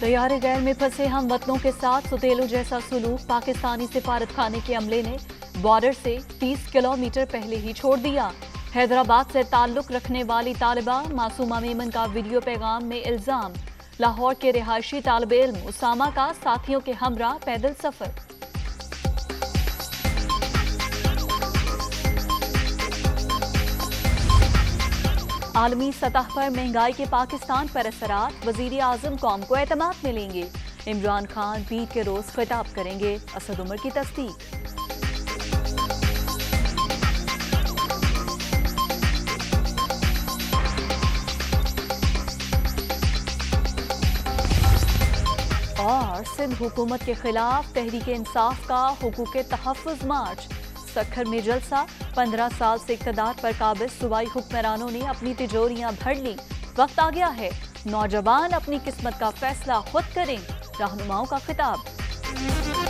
तैयारे गैर में फंसे हम वतनों के साथ सुतेलू जैसा सुलूक पाकिस्तानी सिफारत खाने के अमले ने बॉर्डर से 30 किलोमीटर पहले ही छोड़ दिया। हैदराबाद से ताल्लुक रखने वाली तालिबा मासूमा मेमन का वीडियो पैगाम में इल्जाम। लाहौर के रिहायशी तालिब इल्म उसामा का साथियों के हमरा पैदल सफर। आलमी सतह पर महंगाई के पाकिस्तान पर असरात, वजीर आजम कौम को एतमाद मिलेंगे। इमरान खान बीत के रोज खिताब करेंगे, असद उमर की तस्दीक। और सिंध हुकूमत के खिलाफ तहरीक इंसाफ का हुकूक तहफ़्फ़ुज़ मार्च। सखर में जलसा, 15 साल से इक़्तिदार पर काबिज सूबाई हुक्मरानों ने अपनी तिजोरियां भर ली। वक्त आ गया है नौजवान अपनी किस्मत का फैसला खुद करें, रहनुमाओं का खिताब।